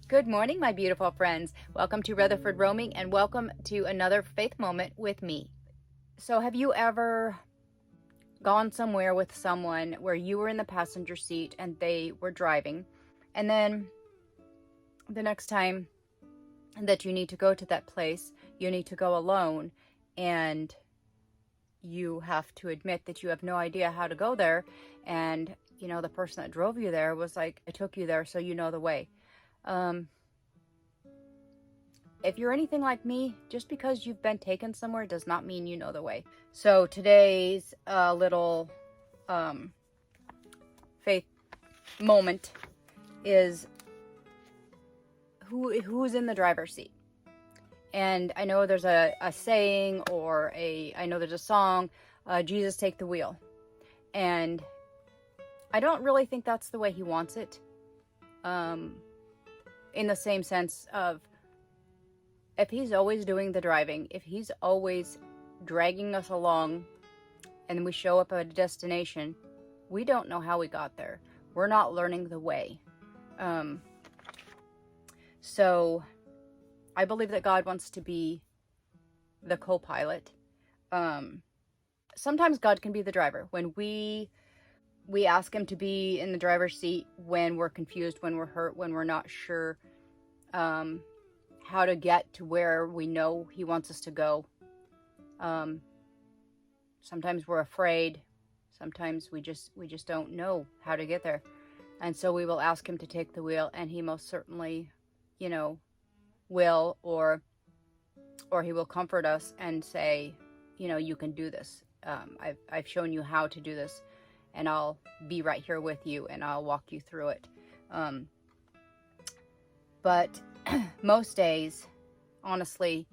Good morning, my beautiful friends. Welcome to Rutherford Roaming and welcome to another faith moment with me. So, have you ever gone somewhere with someone where you were in the passenger seat and they were driving, and then the next time that you need to go to that place, you need to go alone, and you have to admit that you have no idea how to go there, and the person that drove you there was like, I took you there so you know the way. If you're anything like me, just because you've been taken somewhere does not mean you know the way. So today's little faith moment is who's in the driver's seat. And I know there's a saying, or I know there's a song, Jesus take the wheel. And I don't really think that's the way he wants it. In the same sense of, if he's always doing the driving, if he's always dragging us along, and we show up at a destination, we don't know how we got there. We're not learning the way. So I believe that God wants to be the co-pilot. Sometimes God can be the driver. When we ask him to be in the driver's seat when we're confused, when we're hurt, when we're not sure how to get to where we know he wants us to go. Sometimes we're afraid. Sometimes we just don't know how to get there. And so we will ask him to take the wheel, and he most certainly, will, or he will comfort us and say, you can do this. I've shown you how to do this, and I'll be right here with you, and I'll walk you through it. But most days, honestly,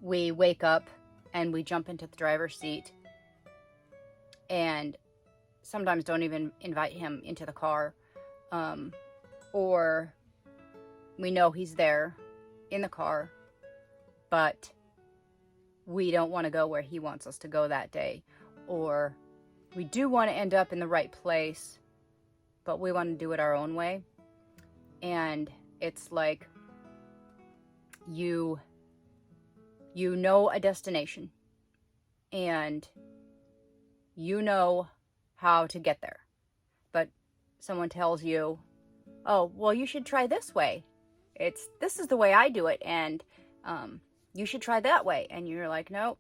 we wake up and we jump into the driver's seat, and sometimes don't even invite him into the car, or we know he's there in the car, but we don't want to go where he wants us to go that day, or we do want to end up in the right place, but we want to do it our own way. And it's like you know a destination, and you know how to get there, but someone tells you, oh, well, you should try this way. This is the way I do it, and you should try that way. And you're like, nope,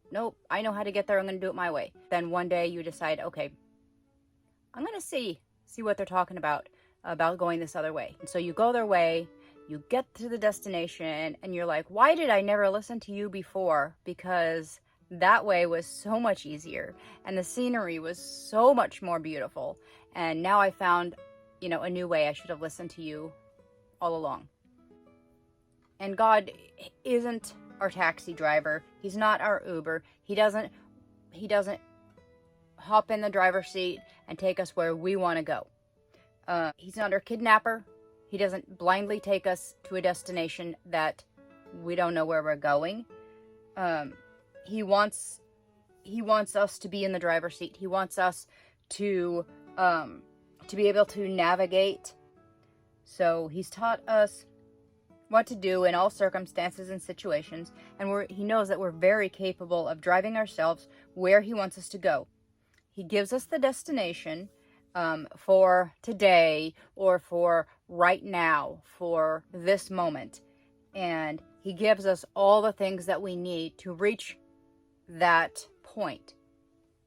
I know how to get there. I'm going to do it my way. Then one day you decide, okay, I'm going to see what they're talking about going this other way. And so you go their way, you get to the destination, and you're like, why did I never listen to you before? Because that way was so much easier, and the scenery was so much more beautiful. And now I found, a new way. I should have listened to you all along. And God isn't our taxi driver. He's not our Uber. He doesn't hop in the driver's seat and take us where we want to go. He's not our kidnapper. He doesn't blindly take us to a destination that we don't know where we're going. He wants us to be in the driver's seat. He wants us to be able to navigate. So he's taught us what to do in all circumstances and situations, and he knows that we're very capable of driving ourselves where he wants us to go. He gives us the destination for today, or for right now, for this moment, and he gives us all the things that we need to reach that point.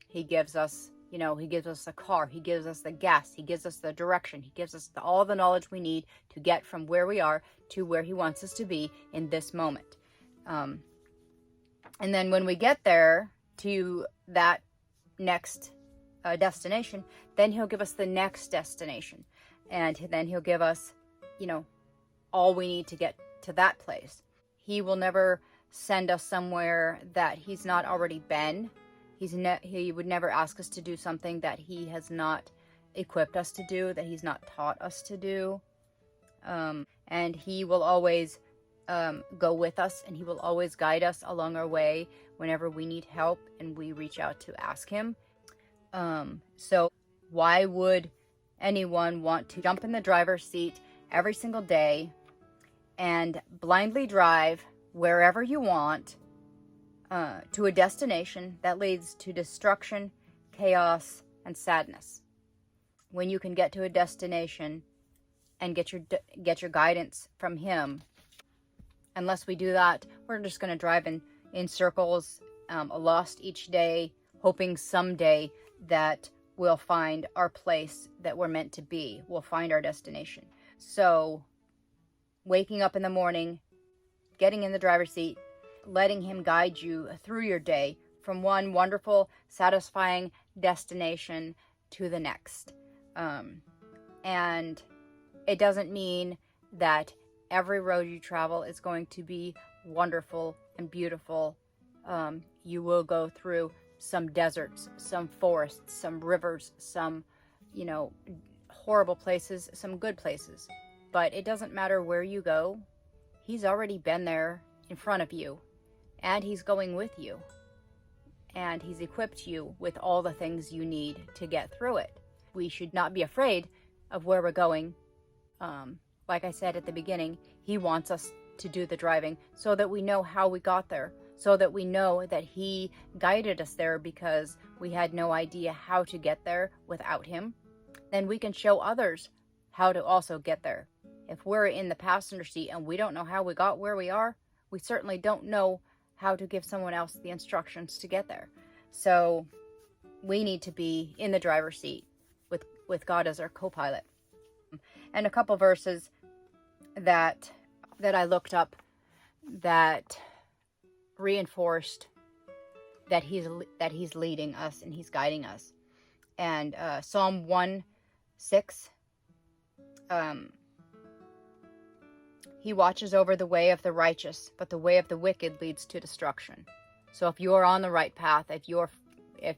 He gives us he gives us the car, he gives us the gas, he gives us the direction, he gives us all the knowledge we need to get from where we are to where he wants us to be in this moment. And then when we get there to that next destination, then he'll give us the next destination. And then he'll give us, all we need to get to that place. He will never send us somewhere that he's not already been. He would never ask us to do something that he has not equipped us to do, that he's not taught us to do. And he will always go with us, and he will always guide us along our way whenever we need help and we reach out to ask him. So why would anyone want to jump in the driver's seat every single day and blindly drive wherever you want to a destination that leads to destruction, chaos, and sadness. When you can get to a destination and get your guidance from Him, unless we do that, we're just going to drive in circles, lost each day, hoping someday that we'll find our place that we're meant to be. We'll find our destination. So, waking up in the morning, getting in the driver's seat, letting Him guide you through your day from one wonderful, satisfying destination to the next. And it doesn't mean that every road you travel is going to be wonderful and beautiful. You will go through some deserts, some forests, some rivers, some, horrible places, some good places. But it doesn't matter where you go. He's already been there in front of you, and He's going with you. And He's equipped you with all the things you need to get through it. We should not be afraid of where we're going. Like I said at the beginning, He wants us to do the driving so that we know how we got there, so that we know that He guided us there because we had no idea how to get there without Him. Then we can show others how to also get there. If we're in the passenger seat and we don't know how we got where we are, we certainly don't know how to give someone else the instructions to get there. So we need to be in the driver's seat with God as our co-pilot. And a couple verses that I looked up that reinforced that he's leading us and He's guiding us. And Psalm 1:6, He watches over the way of the righteous, but the way of the wicked leads to destruction. So if you're on the right path, if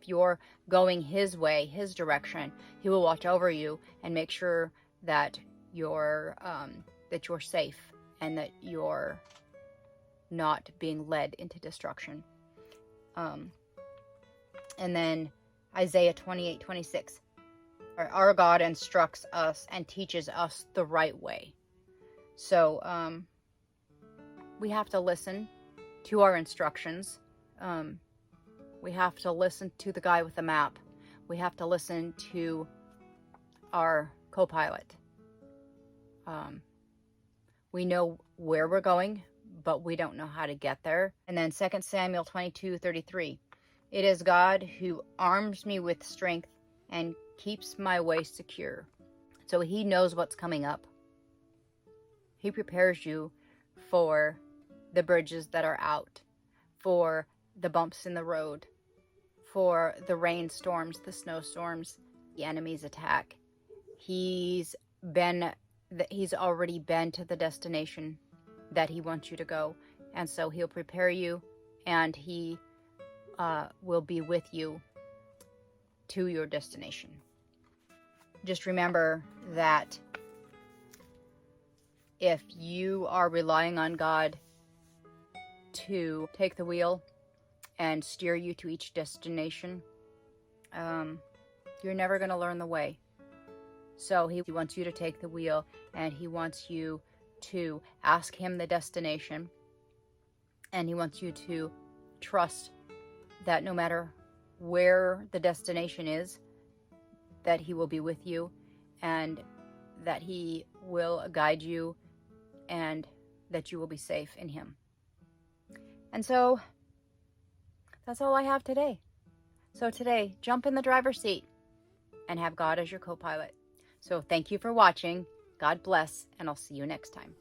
you're going His way, His direction, He will watch over you and make sure that you're safe and that you're not being led into destruction. And then Isaiah 28:26, our God instructs us and teaches us the right way. So we have to listen to our instructions. We have to listen to the guy with the map. We have to listen to our co-pilot. We know where we're going, but we don't know how to get there. And then 2 Samuel 22:33, it is God who arms me with strength and keeps my way secure. So He knows what's coming up. He prepares you for the bridges that are out, for the bumps in the road, for the rainstorms, the snowstorms, the enemy's attack. He's already been to the destination that He wants you to go. And so He'll prepare you, and He will be with you to your destination. Just remember that if you are relying on God to take the wheel and steer you to each destination, you're never going to learn the way. So He wants you to take the wheel, and He wants you to ask Him the destination, and He wants you to trust that no matter where the destination is, that He will be with you, and that He will guide you, and that you will be safe in Him. And so that's all I have today. So today, jump in the driver's seat and have God as your co-pilot. So thank you for watching. God bless, and I'll see you next time.